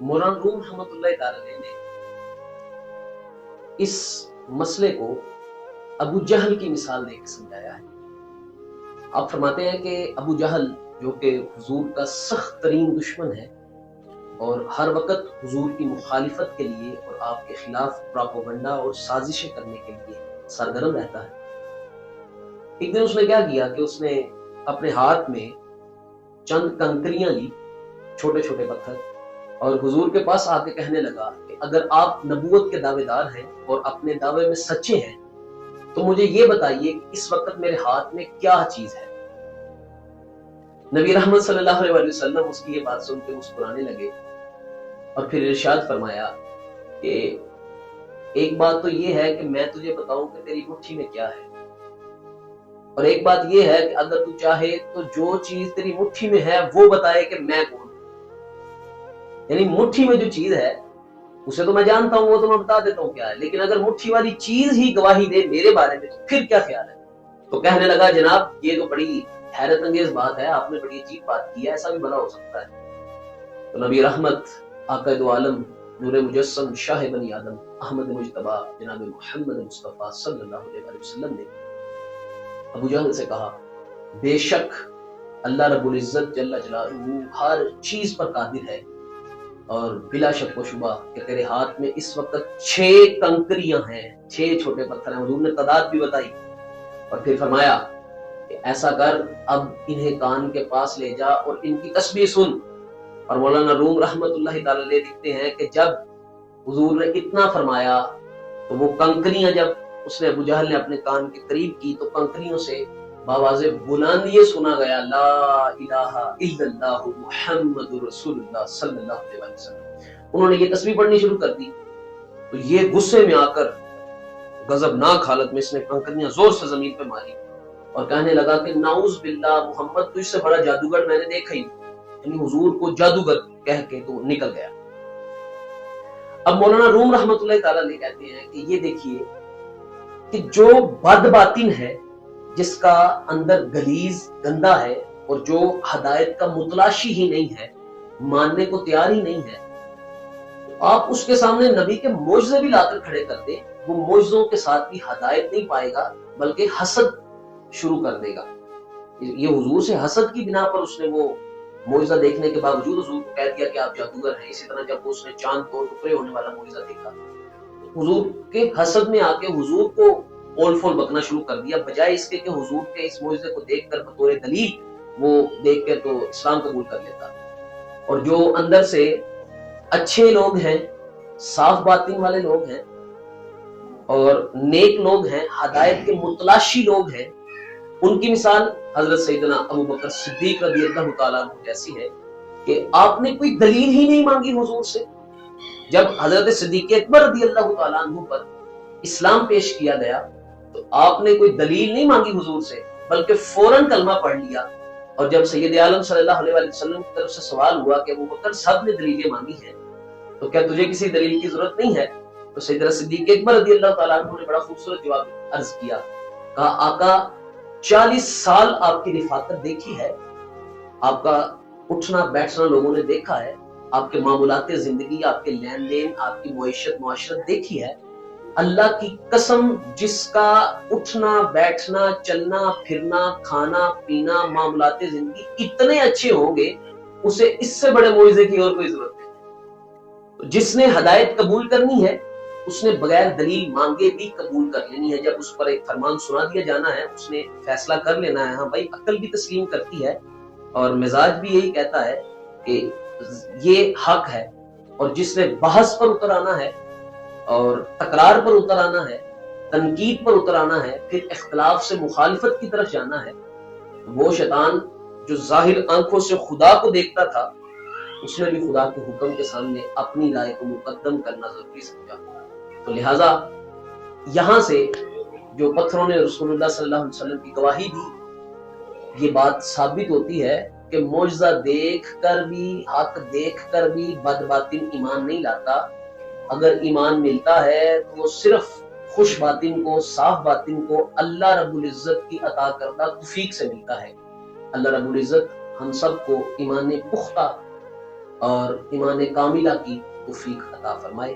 मौलाना room रहमतुल्लाह ताला अलैह ने इस मसले को अबू जहल की मिसाल देकर समझाया है। आप फरमाते हैं कि अबू जहल जो कि हुजूर का सख्त तरीन दुश्मन है और हर वक्त हुजूर की मुखालिफत के लिए और आपके खिलाफ प्रोपेगेंडा और साजिशें करने के लिए सरगर्म रहता है। एक दिन उसने क्या किया कि उसने अपने हाथ में चंद कंकरियां ली, छोटे छोटे पत्थर, और हुजूर के पास आके कहने लगा कि अगर आप नबूवत के दावेदार हैं और अपने दावे में सच्चे हैं तो मुझे ये बताइए कि इस वक्त मेरे हाथ में क्या चीज है। नबी रहमत सल्लल्लाहु अलैहि वसल्लम उसकी ये बात सुन के मुस्कुराने लगे और फिर इरशाद फरमाया कि एक बात तो ये है कि मैं तुझे बताऊं कि तेरी मुट्ठी में क्या है, और एक बात ये है कि अगर तू चाहे तो जो चीज तेरी मुट्ठी में है वो बताए कि मैं कौन। यानी मुट्ठी में जो चीज है उसे तो मैं जानता हूं, वो तो मैं बता देता हूं क्या है, लेकिन अगर मुट्ठी वाली चीज ही गवाही दे मेरे बारे में तो फिर क्या ख्याल है। तो कहने लगा जनाब ये तो बड़ी हैरत अंगेज बात है, आपने बड़ी अजीब बात की है, ऐसा भी भला हो सकता है। तो नबी रहमत आका दो आलम नूर मुजस्सम शाह बनी आदम अहमद मुजतबा जनाब मोहम्मद मुस्तफा सल्लल्लाहु अलैहि वसल्लम ने अबू जहल से कहा, बेशक अल्लाह रब्बुल इज्जत जल्ला जलालहू हर चीज पर कादिर है और बिला शक व शुबा कि तेरे हाथ में इस वक्त 6 कंकरियां हैं, 6 छोटे पत्थर हैं। हुजूर ने तादाद भी बताई और फिर फरमाया कि ऐसा कर, अब इन्हें कान के पास ले जा और इनकी तस्बीह सुन। और मौलाना रूम रहमतुल्लाह ताला अलैह लिखते हैं कि जब हुजूर ने इतना फरमाया तो वो कंकरियां जब उसने अबू जहल ने अपने कान के करीब की तो कंकरियों से बावाज़े बुलंद ये सुना गया, ला इलाहा इल्लल्लाह मुहम्मदुर रसूलुल्लाह सल्लल्लाहु अलैहि वसल्लम। उन्होंने ये तस्बीह पढ़नी शुरू कर दी तो ये गुस्से में आकर गजबनाक हालत में इसने कंकरियां जोर से जमीन पे मारी और कहने लगा कि नाउज बिल्लाह मोहम्मद तुझसे बड़ा जादूगर मैंने देखा ही नहीं। यानी हुजूर को जादूगर कह के तो निकल गया। अब मौलाना रूम रहमतुल्लाह ताला अलैह कहते हैं कि ये देखिए कि जो बदबातिन है, जिसका अंदर गलीज गंदा है और जो हदायत का मुतलाशी ही नहीं है, मानने को तैयार ही नहीं है, तो आप उसके सामने नबी के मोजज़े भी लाकर खड़े कर दे, वो मोजज़ों के साथ भी हदायत नहीं पाएगा बल्कि हसद शुरू कर देगा। ये हुजूर से हसद की बिना पर उसने वो मोजज़ा देखने के बावजूद हुजूर को कह दिया कि आप जादूगर हैं। इसी तरह जब उसने चांद को टुकड़े होने वाला मोजज़ा देखा तो हुजूर के हसद में आके हुजूर को ओल फोल बकना शुरू कर दिया, बजाय इसके कि हुजूर के इस मोजज़े को देखकर बतौर दलील वो देख के तो इस्लाम कबूल कर लेता। और जो अंदर से अच्छे लोग हैं, साफ बातिन वाले लोग हैं और नेक लोग हैं, हदायत के मुतलाशी लोग हैं, उनकी मिसाल हजरत सैयदना अबू बकर सिद्दीक रज़ियल्लाहु ताला अन्हु जैसी है कि आपने कोई दलील ही नहीं मांगी हुजूर से। जब हजरत सिद्दीक अकबर रज़ियल्लाहु ताला अन्हु पर इस्लाम पेश किया गया तो आपने कोई दलील नहीं मांगी हुजूर से, बल्कि फौरन कलमा पढ़ लिया। और जब सैयद आलम सल्लल्लाहु अलैहि वसल्लम की तरफ से सवाल हुआ कि अबू बकर सब ने दलीलें मांगी हैं तो क्या तुझे किसी दलील की जरूरत नहीं है, तो सैयदना सिद्दीक अकबर रज़ियल्लाहु ताला अन्हु ने बड़ा खूबसूरत जवाब अर्ज किया। कहा, आका 40 साल आपकी रिफाकत देखी है, आपका उठना बैठना लोगों ने देखा है, आपके मामूलाते जिंदगी, आपके लेन देन, आपकी मुआशरत मुआशरत देखी है। अल्लाह की कसम, जिसका उठना बैठना चलना फिरना खाना पीना मामूलाते जिंदगी इतने अच्छे होंगे, उसे इससे बड़े मुआजिजे की और कोई जरूरत नहीं। तो जिसने हदायत कबूल करनी है उसने बगैर दलील मांगे भी कबूल कर लेनी है। जब उस पर एक फरमान सुना दिया जाना है उसने फैसला कर लेना है, हाँ भाई अक्ल भी तस्लीम करती है और मिजाज भी यही कहता है कि ये हक है। और जिसने बहस पर उतर आना है और तकरार पर उतर आना है, तनकीद पर उतर आना है, फिर इख्तिलाफ से मुखालिफत की तरफ जाना है, वो शैतान जो जाहिर आंखों से खुदा को देखता था उसने भी खुदा के हुक्म के सामने अपनी राय को मुकद्दम करना जरूरी समझा। तो लिहाजा यहां से जो पत्थरों ने रसूलुल्लाह सल्लल्लाहु अलैहि वसल्लम की गवाही दी, ये बात साबित होती है कि मौजज़ा देख कर भी, हक देख कर भी बदबातिन ईमान नहीं लाता। अगर ईमान मिलता है तो वो सिर्फ खुश बातिन को, साफ बातिन को अल्लाह रब्बुल इज्जत की अता करदा तौफीक से मिलता है। अल्लाह रब्बुल इज्जत हम सबको ईमान पुख्ता اور ایمان کاملہ کی توفیق عطا فرمائے۔